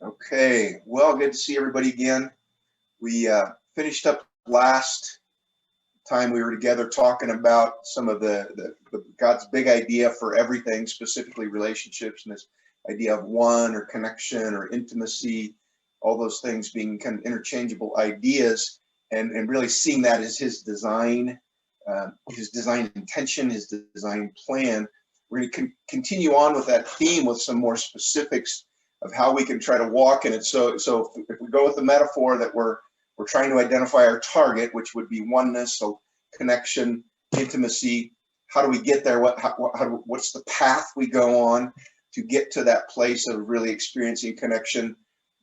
Okay, well, good to see everybody again. We finished up last time we were together talking about some of the God's big idea for everything, specifically relationships, and this idea of one or connection or intimacy, all those things being kind of interchangeable ideas, and really seeing that as his design intention, his design plan. We're going to continue on with that theme with some more specifics of how we can try to walk in it. So if we go with the metaphor that we're trying to identify our target, which would be oneness, so connection, intimacy. How do we get there? What's the path we go on to get to that place of really experiencing connection?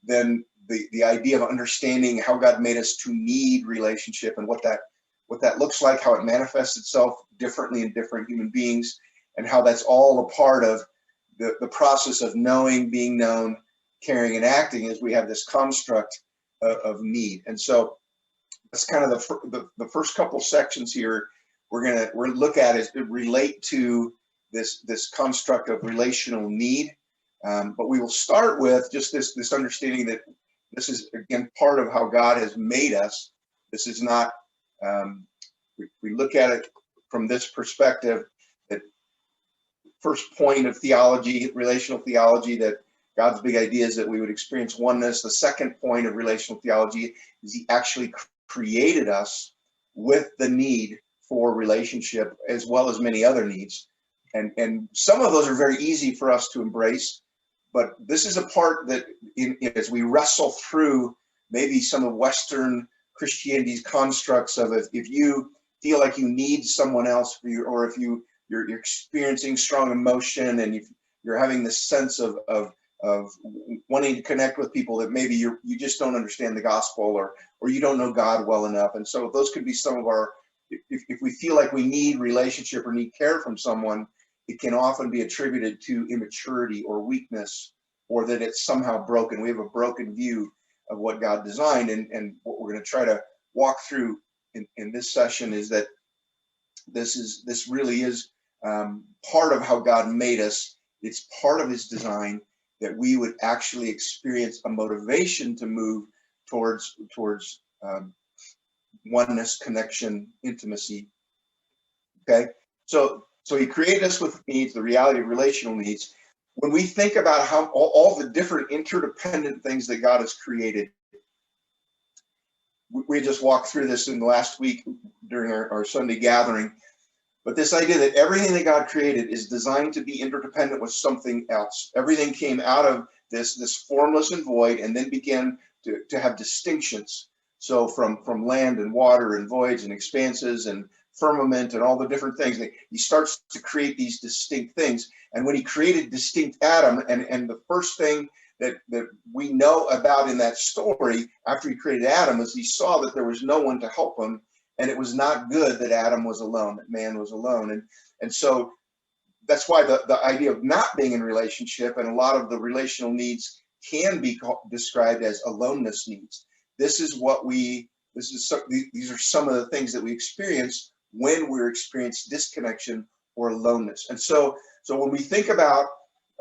Then the idea of understanding how God made us to need relationship and what that looks like, how it manifests itself differently in different human beings, and how that's all a part of the process of knowing, being known, caring, and acting as we have this construct of need. And so that's kind of the first couple sections here we're gonna look at is relate to this construct of relational need. But we will start with just this understanding that this is, again, part of how God has made us. This is not, we look at it from this perspective, that first point of theology, relational theology, that God's big idea is that we would experience oneness. The second point of relational theology is he actually created us with the need for relationship, as well as many other needs. And some of those are very easy for us to embrace, but this is a part that as we wrestle through maybe some of Western Christianity's constructs of if you feel like you need someone else for you, or if you're experiencing strong emotion and you're having this sense of wanting to connect with people that maybe you just don't understand the gospel, or you don't know God well enough. And so those could be some of our, if we feel like we need relationship or need care from someone, it can often be attributed to immaturity or weakness, or that it's somehow broken. We have a broken view of what God designed. And what we're going to try to walk through in this session is that this really is part of how God made us. It's part of his design that we would actually experience a motivation to move towards oneness, connection, intimacy. Okay, so he created us with needs, the reality of relational needs. When we think about how all the different interdependent things that God has created, we just walked through this in the last week during our Sunday gathering. But this idea that everything that God created is designed to be interdependent with something else. Everything came out of this formless and void, and then began to have distinctions. So from land and water and voids and expanses and firmament and all the different things, he starts to create these distinct things. And when he created distinct Adam, and the first thing that we know about in that story after he created Adam is he saw that there was no one to help him. And it was not good that Adam was alone, that man was alone. And so that's why the idea of not being in relationship, and a lot of the relational needs can be described as aloneness needs. These are some of the things that we experience when we're experiencing disconnection or aloneness. And so when we think about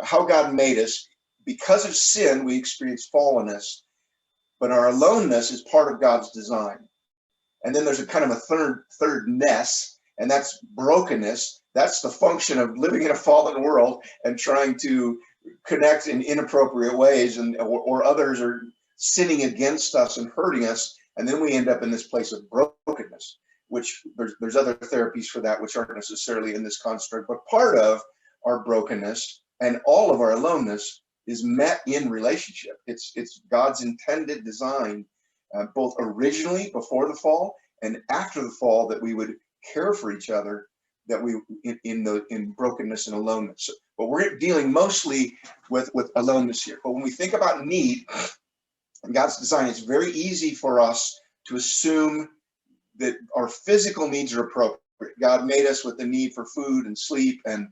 how God made us, because of sin, we experience fallenness, but our aloneness is part of God's design. And then there's a kind of a third ness, and that's brokenness. That's the function of living in a fallen world and trying to connect in inappropriate ways, or others are sinning against us and hurting us. And then we end up in this place of brokenness, which there's other therapies for that, which aren't necessarily in this construct. But part of our brokenness and all of our aloneness is met in relationship. It's God's intended design, both originally before the fall and after the fall, that we would care for each other, that we in brokenness and aloneness. But we're dealing mostly with aloneness here. But when we think about need and God's design, it's very easy for us to assume that our physical needs are appropriate. God made us with the need for food and sleep and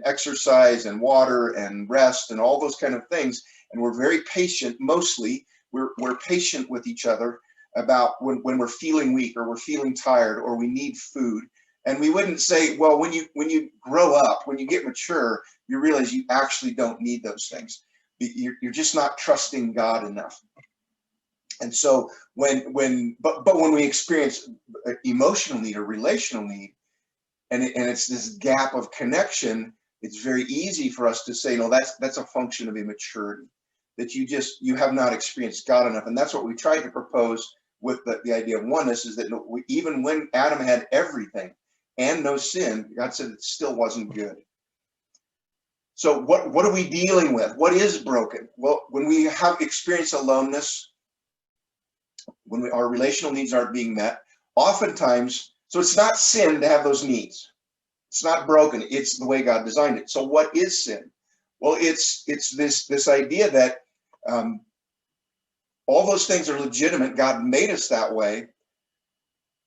exercise and water and rest and all those kind of things. And we're very patient. Mostly we're patient with each other about when we're feeling weak, or we're feeling tired, or we need food. And we wouldn't say, well, when you grow up, when you get mature, you realize you actually don't need those things. You're just not trusting God enough. And so when we experience emotional need or relational need, and it's this gap of connection, it's very easy for us to say, no, that's a function of immaturity, that you have not experienced God enough. And that's what we tried to propose with the idea of oneness, is that even when Adam had everything and no sin, God said it still wasn't good. So what are we dealing with? What is broken? Well, when we have experienced aloneness, when our relational needs aren't being met, oftentimes, so it's not sin to have those needs. It's not broken. It's the way God designed it. So what is sin? Well, it's this idea that all those things are legitimate. God made us that way.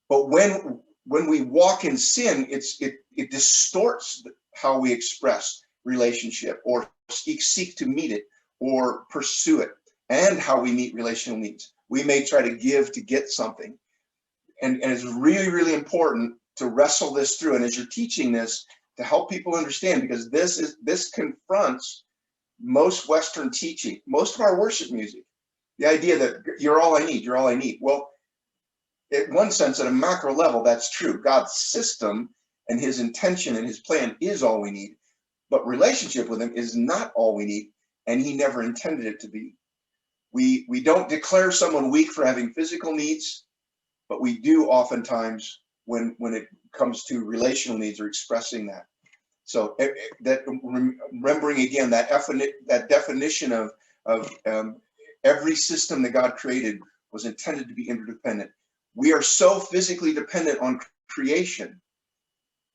But when we walk in sin, it distorts how we express relationship or seek to meet it or pursue it, and how we meet relational needs. We may try to give to get something. And it's really, really important to wrestle this through. And as you're teaching this, to help people understand, because this confronts most Western teaching, most of our worship music, the idea that you're all I need, you're all I need. Well, in one sense, at a macro level, that's true. God's system and his intention and his plan is all we need. But relationship with him is not all we need, and he never intended it to be. We don't declare someone weak for having physical needs, but we do oftentimes when it comes to relational needs or expressing that. So that, remembering again that definition of every system that God created was intended to be interdependent. We are so physically dependent on creation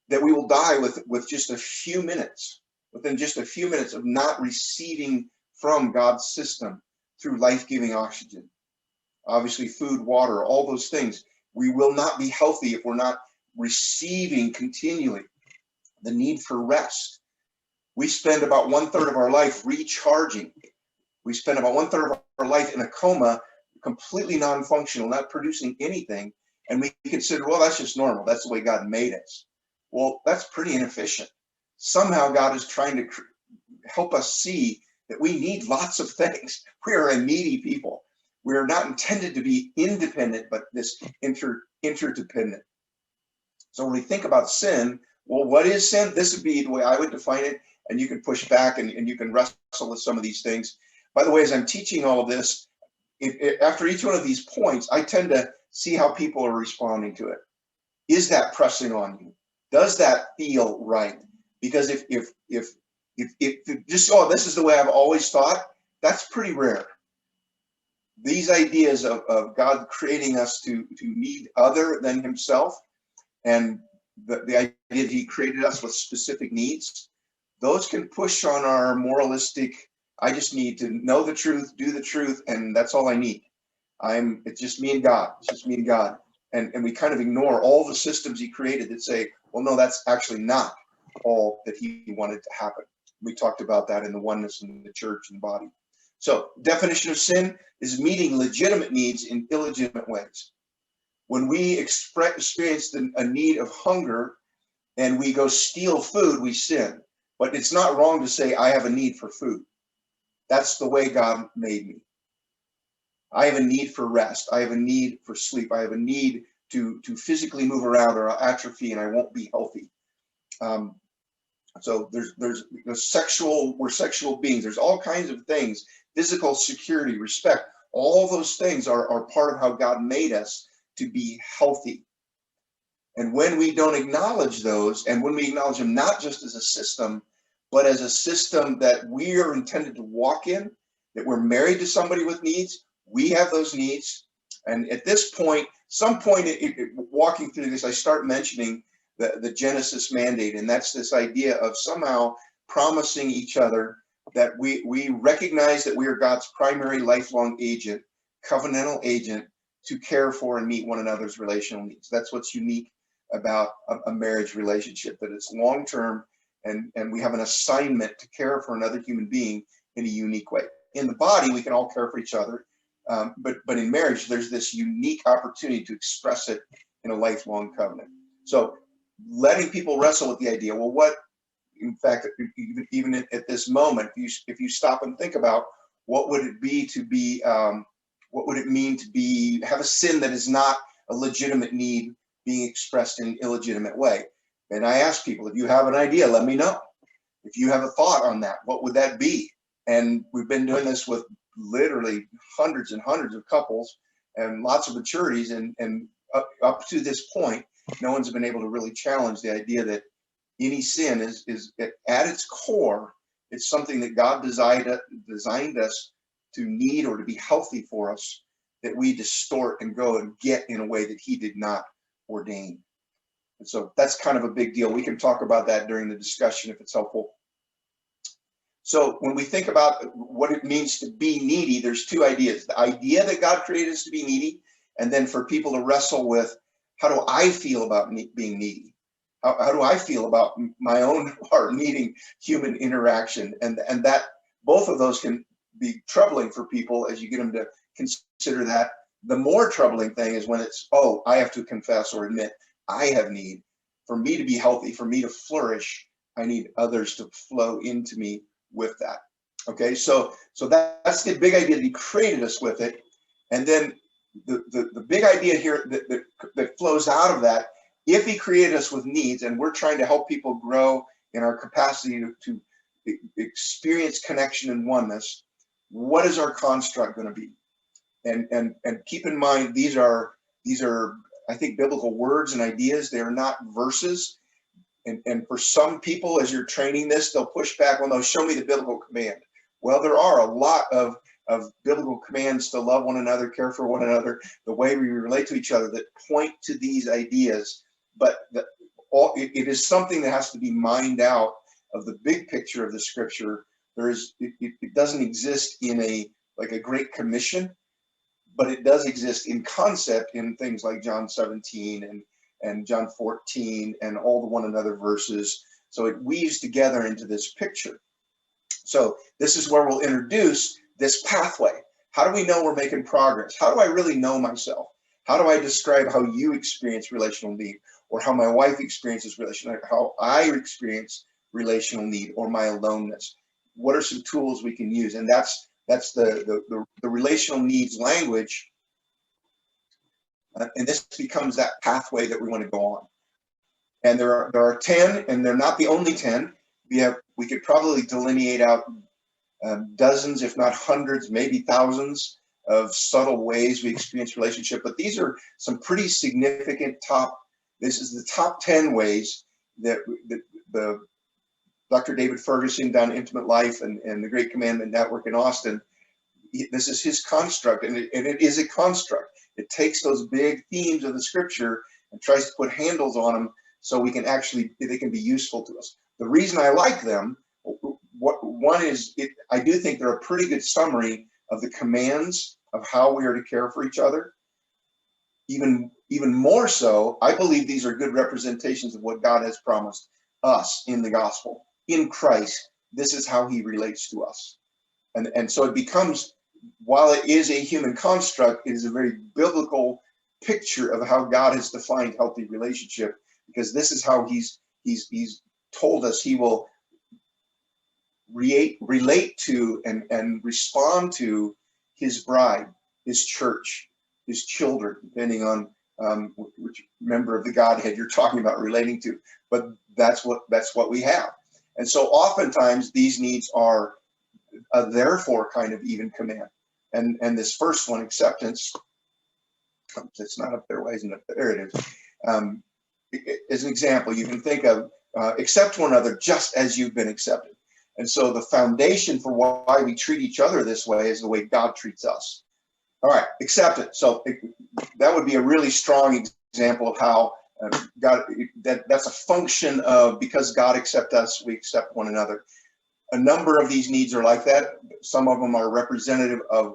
that we will die with just a few minutes, within just a few minutes of not receiving from God's system through life-giving oxygen. Obviously, food, water, all those things. We will not be healthy if we're not receiving continually. The need for rest. We spend about 1/3 of our life recharging. We spend about 1/3 of our life in a coma, completely non-functional, not producing anything. And we consider, well, that's just normal. That's the way God made us. Well, that's pretty inefficient. Somehow God is trying to help us see that we need lots of things. We are a needy people. We are not intended to be independent, but this interdependent. So when we think about sin, well, what is sin? This would be the way I would define it, and you can push back and you can wrestle with some of these things. By the way, as I'm teaching all of this, after each one of these points, I tend to see how people are responding to it. Is that pressing on you? Does that feel right? Because if just, oh, this is the way I've always thought, that's pretty rare. These ideas of God creating us to need other than himself, and the idea that he created us with specific needs, those can push on our moralistic, I just need to know the truth, do the truth, and that's all I need. It's just me and God. It's just me and God. And we kind of ignore all the systems he created that say, well, no, that's actually not all that he wanted to happen. We talked about that in the oneness in the church and body. So definition of sin is meeting legitimate needs in illegitimate ways. When we experience a need of hunger and we go steal food, we sin. But it's not wrong to say, I have a need for food. That's the way God made me. I have a need for rest. I have a need for sleep. I have a need to physically move around, or I'll atrophy and I won't be healthy. So there's sexual, we're sexual beings. There's all kinds of things, physical security, respect. All those things are part of how God made us to be healthy. And when we don't acknowledge those, and when we acknowledge them not just as a system, but as a system that we are intended to walk in, that we're married to somebody with needs, we have those needs. And at this point, walking through this, I start mentioning the Genesis mandate, and that's this idea of somehow promising each other that we recognize that we are God's primary lifelong agent, covenantal agent, to care for and meet one another's relational needs. That's what's unique about a marriage relationship, that it's long-term, and we have an assignment to care for another human being in a unique way. In the body, we can all care for each other, but in marriage, there's this unique opportunity to express it in a lifelong covenant. So letting people wrestle with the idea, well, in fact, even at this moment, if you stop and think about what would it be to be, what would it mean to have a sin that is not a legitimate need being expressed in an illegitimate way? And I ask people, if you have an idea, let me know. If you have a thought on that, what would that be? And we've been doing this with literally hundreds and hundreds of couples and lots of maturities, and up to this point, no one's been able to really challenge the idea that any sin is at its core, it's something that God designed us to need or to be healthy for us, that we distort and go and get in a way that He did not ordain. And so that's kind of a big deal. We can talk about that during the discussion if it's helpful. So when we think about what it means to be needy, there's two ideas. The idea that God created us to be needy, and then for people to wrestle with, how do I feel about being needy? How do I feel about my own heart needing human interaction? And that both of those can be troubling for people as you get them to consider that. The more troubling thing is when it's, oh, I have to confess or admit I have need. For me to be healthy, for me to flourish, I need others to flow into me with that. Okay, so that's the big idea that He created us with it. And then the big idea here that flows out of that, if He created us with needs and we're trying to help people grow in our capacity to experience connection and oneness, what is our construct going to be? And keep in mind, these are I think biblical words and ideas. They are not verses. And for some people, as you're training this, they'll push back, well, no, show me the biblical command. Well, there are a lot of biblical commands to love one another, care for one another, the way we relate to each other that point to these ideas. But it is something that has to be mined out of the big picture of the Scripture. It doesn't exist in a Great Commission, but it does exist in concept in things like John 17 and John 14 and all the one another verses. So it weaves together into this picture. So this is where we'll introduce this pathway. How do we know we're making progress? How do I really know myself? How do I describe how you experience relational need, or how my wife experiences relational, how I experience relational need or my aloneness? What are some tools we can use? And that's the relational needs language. And this becomes that pathway that we want to go on. And there are 10, and they're not the only 10. We could probably delineate out dozens, if not hundreds, maybe thousands of subtle ways we experience relationship. But these are some pretty significant this is the top 10 ways that the Dr. David Ferguson down Intimate Life and the Great Commandment Network in Austin, this is his construct, and it is a construct. It takes those big themes of the Scripture and tries to put handles on them so they can be useful to us. The reason I like them, one is I do think they're a pretty good summary of the commands of how we are to care for each other. Even more so, I believe these are good representations of what God has promised us in the gospel. In Christ, this is how He relates to us. And so it becomes, while it is a human construct, it is a very biblical picture of how God has defined healthy relationship, because this is how He's told us He will relate to and respond to His bride, His church, His children, depending on which member of the Godhead you're talking about relating to. But that's what we have. And so oftentimes these needs are a therefore kind of even command. And this first one, acceptance, it's not up there. Why isn't it up there? There it is. As an example, you can think of accept one another just as you've been accepted. And so the foundation for why we treat each other this way is the way God treats us. All right, acceptance. So that would be a really strong example of how God, that's a function of, because God accepts us, we accept one another. A number of these needs are like that. Some of them are representative of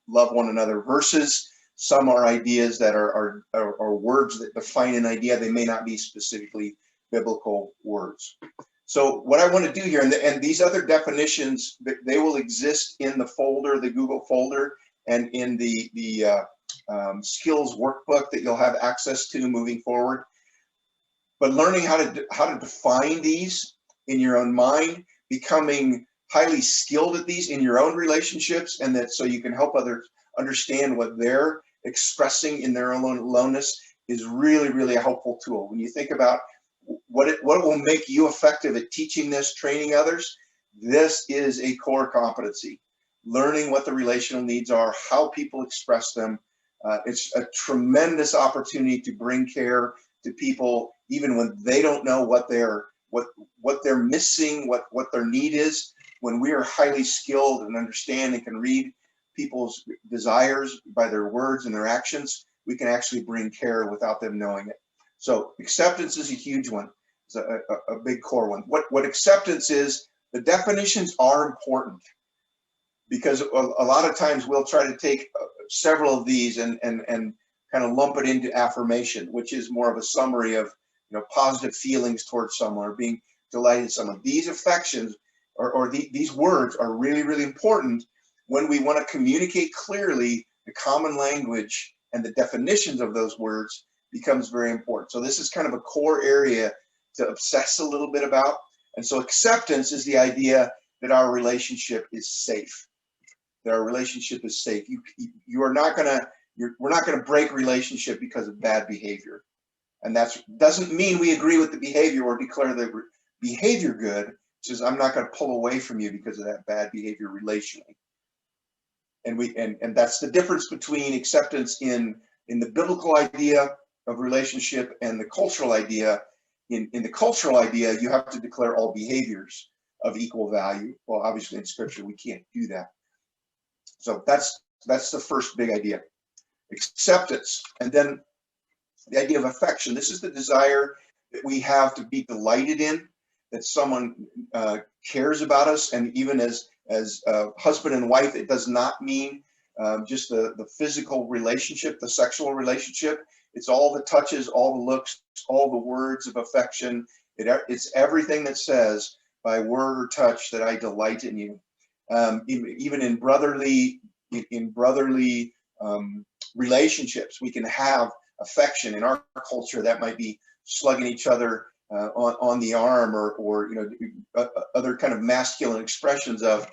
love one another verses. Some are ideas that are words that define an idea. They may not be specifically biblical words. So what I want to do here, and these other definitions, they will exist in the folder, the Google folder, and in the skills workbook that you'll have access to moving forward. But learning how to define these in your own mind, becoming highly skilled at these in your own relationships, and that so you can help others understand what they're expressing in their own aloneness is really, really a helpful tool. When you think about what will make you effective at teaching this, training others, this is a core competency. Learning what the relational needs are, how people express them. It's a tremendous opportunity to bring care to people, even when they don't know what they're missing, what their need is. When we are highly skilled and understand and can read people's desires by their words and their actions, we can actually bring care without them knowing it. So acceptance is a huge one. It's a big core one. What acceptance is, the definitions are important, because a lot of times we'll try to take several of these and kind of lump it into affirmation, which is more of a summary of positive feelings towards someone or being delighted in someone. These affections or these words are really, really important when we want to communicate clearly. The common language and the definitions of those words becomes very important. So this is kind of a core area to obsess a little bit about. And so acceptance is the idea that our relationship is safe. That our relationship is safe. We're not gonna break relationship because of bad behavior. And that doesn't mean we agree with the behavior or declare the behavior good. It says, I'm not going to pull away from you because of that bad behavior relationally. And that's the difference between acceptance in the biblical idea of relationship and the cultural idea. In the cultural idea, you have to declare all behaviors of equal value. Well, obviously in Scripture, we can't do that. So that's the first big idea. Acceptance. And then the idea of affection. This is the desire that we have to be delighted in, that someone cares about us. And even as husband and wife, it does not mean just the physical relationship, the sexual relationship. It's all the touches, all the looks, all the words of affection. It's everything that says by word or touch that I delight in you. Even in brotherly relationships, we can have affection. In our culture, that might be slugging each other on the arm, or other kind of masculine expressions of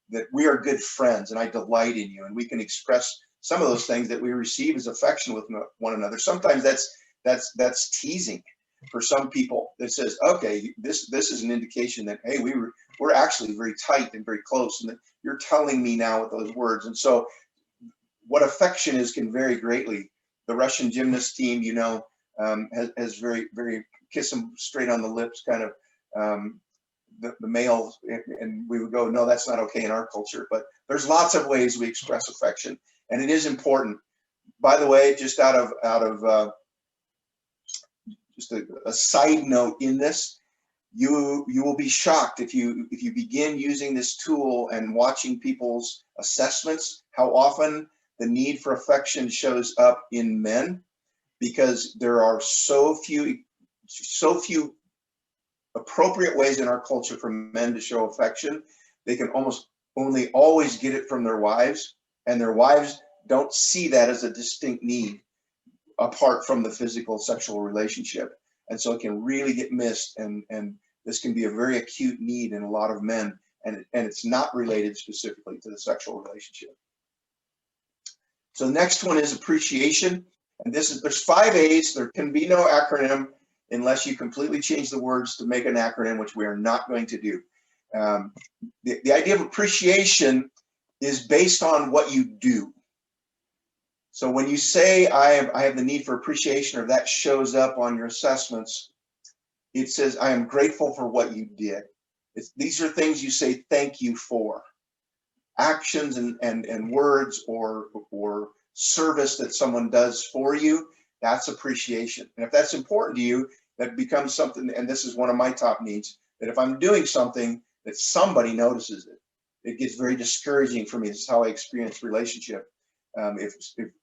that we are good friends and I delight in you, and we can express some of those things that we receive as affection with one another. Sometimes that's teasing for some people. That says, okay, this is an indication that, hey, we're actually very tight and very close, and that you're telling me now with those words. And so what affection is can vary greatly. The Russian gymnast team, has very, very kiss them straight on the lips, kind of the males, and we would go, no, that's not okay in our culture. But there's lots of ways we express affection, and it is important. By the way, just out of just a side note in this, you will be shocked if you begin using this tool and watching people's assessments, how often the need for affection shows up in men, because there are so few appropriate ways in our culture for men to show affection. They can almost only always get it from their wives, and their wives don't see that as a distinct need apart from the physical sexual relationship. And so it can really get missed, and this can be a very acute need in a lot of men, and it's not related specifically to the sexual relationship. So the next one is appreciation. And there's 5 A's. There can be no acronym unless you completely change the words to make an acronym, which we are not going to do. The idea of appreciation is based on what you do. So when you say I have the need for appreciation, or that shows up on your assessments, it says I am grateful for what you did. These are things you say thank you for. Actions and words or service that someone does for you, that's appreciation. And if that's important to you, that becomes something, and this is one of my top needs, that if I'm doing something that somebody notices it, it gets very discouraging for me. This is how I experience relationship. If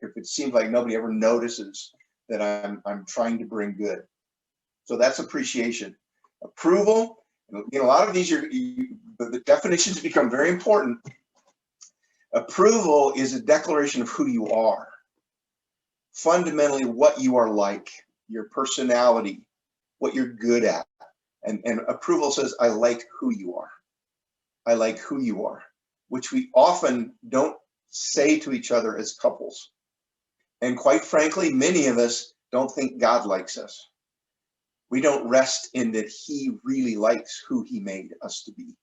it seems like nobody ever notices that I'm trying to bring good. So that's appreciation. Approval, a lot of these the definitions become very important. Approval is a declaration of who you are, fundamentally what you are like, your personality, what you're good at. And approval says, I like who you are. I like who you are, which we often don't say to each other as couples. And quite frankly, many of us don't think God likes us. We don't rest in that he really likes who he made us to be.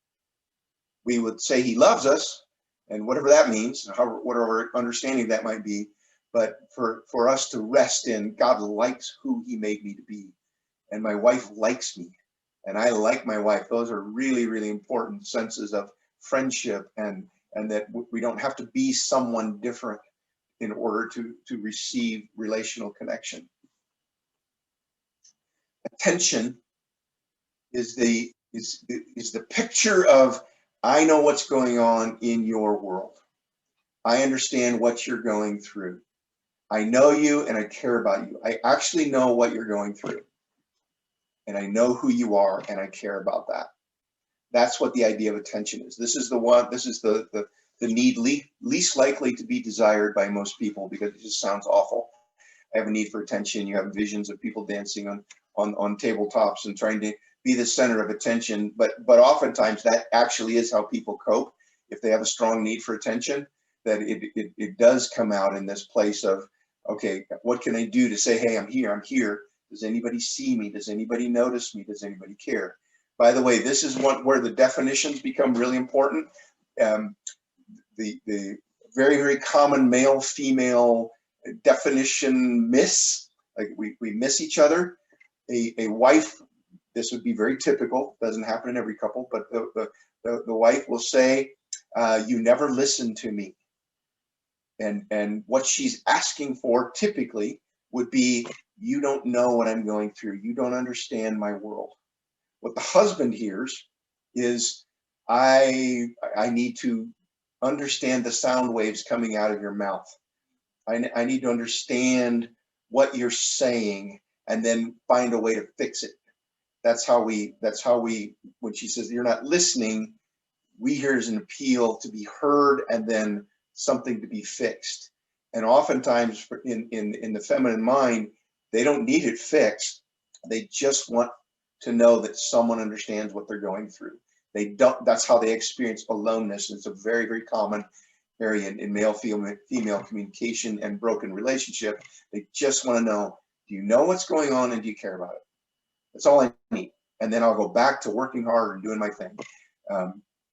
We would say he loves us, and whatever that means, whatever understanding that might be, but for us to rest in God likes who he made me to be, and my wife likes me, and I like my wife. Those are really, really important senses of friendship, and that we don't have to be someone different in order to receive relational connection. Attention is the picture of, I know what's going on in your world. I understand what you're going through. I know you and I care about you. I actually know what you're going through. And I know who you are and I care about that. That's what the idea of attention is. This is the need least likely to be desired by most people, because it just sounds awful. I have a need for attention. You have visions of people dancing on tabletops and trying to be the center of attention, but oftentimes that actually is how people cope. If they have a strong need for attention, that it does come out in this place of, okay, what can I do to say, hey, I'm here. Does anybody see me? Does anybody notice me? Does anybody care? By the way, this is where the definitions become really important. The very, very common male-female definition miss, like we miss each other. A wife, this would be very typical, doesn't happen in every couple, but the wife will say, you never listen to me. And what she's asking for typically would be, you don't know what I'm going through. You don't understand my world. What the husband hears is, I need to understand the sound waves coming out of your mouth. I need to understand what you're saying and then find a way to fix it. That's how we, when she says you're not listening, we hear as an appeal to be heard and then something to be fixed. And oftentimes in the feminine mind, they don't need it fixed. They just want to know that someone understands what they're going through. They don't, that's how they experience aloneness. It's a very, very common area in male-female communication and broken relationship. They just want to know, do you know what's going on and do you care about it? That's all I need. And then I'll go back to working hard and doing my thing.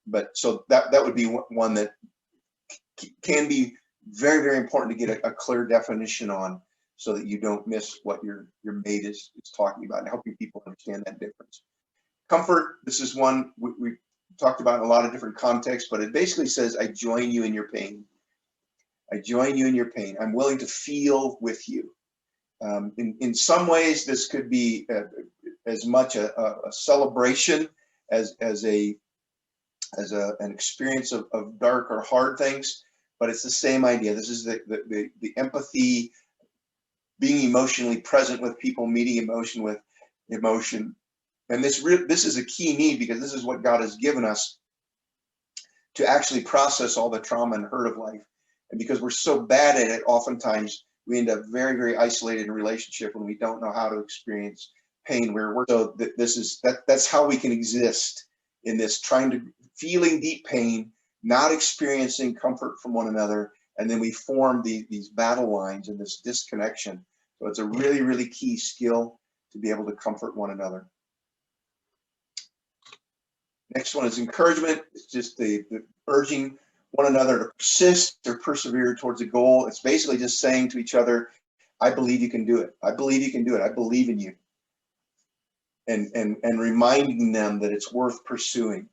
But so that would be one that can be very, very important to get a clear definition on, so that you don't miss what your mate is talking about, and helping people understand that difference. Comfort, this is one we talked about in a lot of different contexts, but it basically says, I join you in your pain. I join you in your pain. I'm willing to feel with you. In some ways, this could be as much a celebration as an experience of dark or hard things, but it's the same idea. This is the empathy, being emotionally present with people, meeting emotion with emotion. And this is a key need, because this is what God has given us to actually process all the trauma and hurt of life. And because we're so bad at it, oftentimes we end up very, very isolated in a relationship when we don't know how to experience pain. So that's how we can exist in this, feeling deep pain, not experiencing comfort from one another, and then we form these battle lines and this disconnection. So it's a really, really key skill to be able to comfort one another. Next one is encouragement. It's just the urging one another to persist or persevere towards a goal. It's basically just saying to each other, I believe you can do it. I believe you can do it. I believe in you. And reminding them that it's worth pursuing.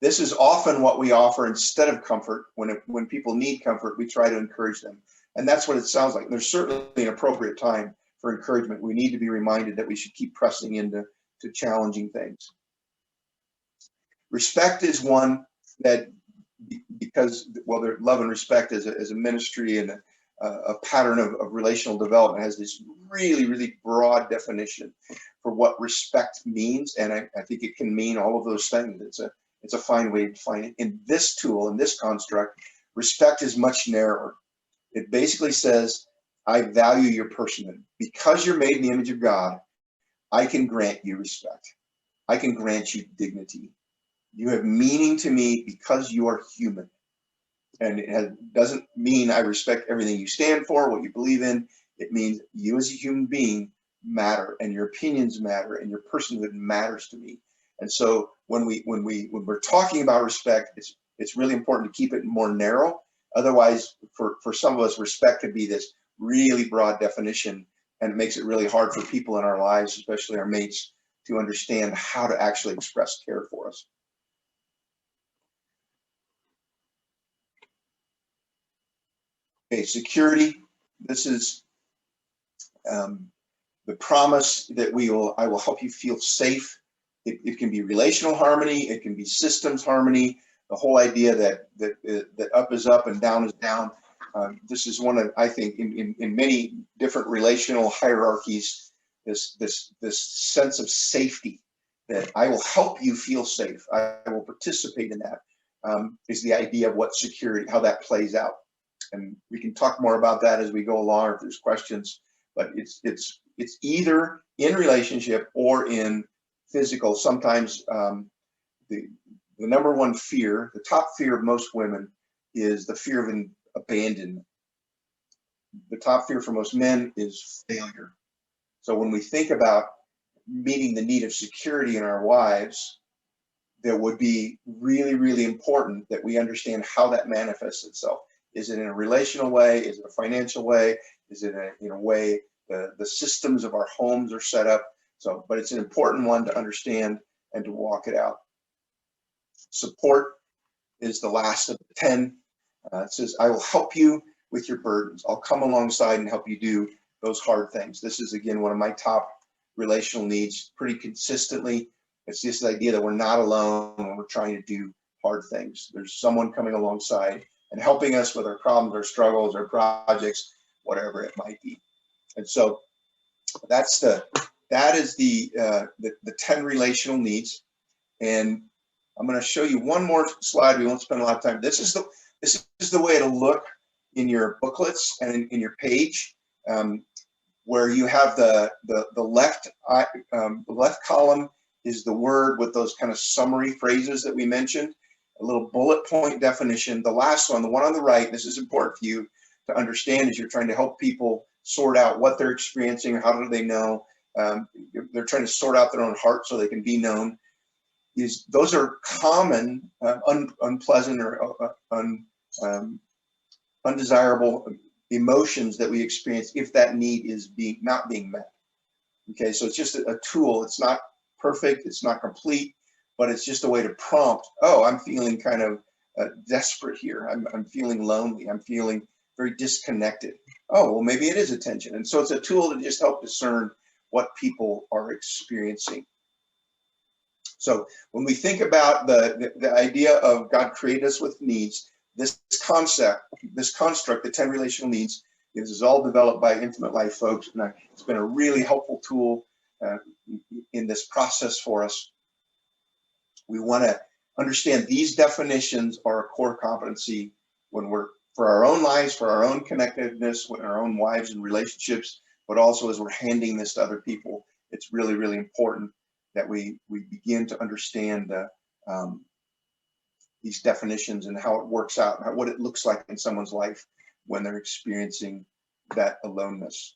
This is often what we offer instead of comfort. When people need comfort, we try to encourage them. And that's what it sounds like. There's certainly an appropriate time for encouragement. We need to be reminded that we should keep pressing into challenging things. Respect is one that, because, well, love and respect as a ministry and a pattern of relational development, has this really, really broad definition for what respect means. And I think it can mean all of those things. It's a fine way to define it. In this tool, in this construct, respect is much narrower. It basically says, I value your personhood. Because you're made in the image of God, I can grant you respect. I can grant you dignity. You have meaning to me because you are human. And it doesn't mean I respect everything you stand for, what you believe in. It means you as a human being matter, and your opinions matter, and your personhood matters to me. And so when we're talking about respect, it's really important to keep it more narrow. Otherwise, for some of us, respect could be this really broad definition, and it makes it really hard for people in our lives, especially our mates, to understand how to actually express care for us. Okay, security. This is the promise that I will help you feel safe. It can be relational harmony. It can be systems harmony. The whole idea that up is up and down is down. This is one of, I think, in many different relational hierarchies, this sense of safety, that I will help you feel safe. I will participate in that. Is the idea of what security, how that plays out. And we can talk more about that as we go along if there's questions, but it's either in relationship or in physical. Sometimes the number one fear, the top fear of most women, is the fear of abandonment. The top fear for most men is failure. So when we think about meeting the need of security in our wives, that would be really, really important that we understand how that manifests itself. Is it in a relational way? Is it a financial way? Is it in a way the systems of our homes are set up? So, but it's an important one to understand and to walk it out. Support is the last of the 10. It says, I will help you with your burdens. I'll come alongside and help you do those hard things. This is, again, one of my top relational needs pretty consistently. It's this idea that we're not alone when we're trying to do hard things. There's someone coming alongside and helping us with our problems, our struggles, our projects, whatever it might be. And so that is the 10 relational needs. And I'm going to show you one more slide. We won't spend a lot of time. This is the way it'll look in your booklets and in your page, where you have the left column is the word with those kind of summary phrases that we mentioned, a little bullet point definition. The last one, the one on the right, this is important for you to understand as you're trying to help people sort out what they're experiencing, how do they know. They're trying to sort out their own heart so they can be known. Those are common, unpleasant or undesirable emotions that we experience if that need is not being met. Okay, so it's just a tool. It's not perfect, it's not complete, but it's just a way to prompt, oh, I'm feeling kind of desperate here. I'm feeling lonely. I'm feeling very disconnected. Oh, well, maybe it is attention. And so it's a tool to just help discern what people are experiencing. So when we think about the idea of God created us with needs, this concept, this construct, the 10 relational needs, this is all developed by Intimate Life folks, and it's been a really helpful tool in this process for us. We want to understand these definitions are a core competency when we're, for our own lives, for our own connectedness with our own wives and relationships, but also as we're handing this to other people. It's really, really important that we begin to understand these definitions and how it works out, what it looks like in someone's life when they're experiencing that aloneness.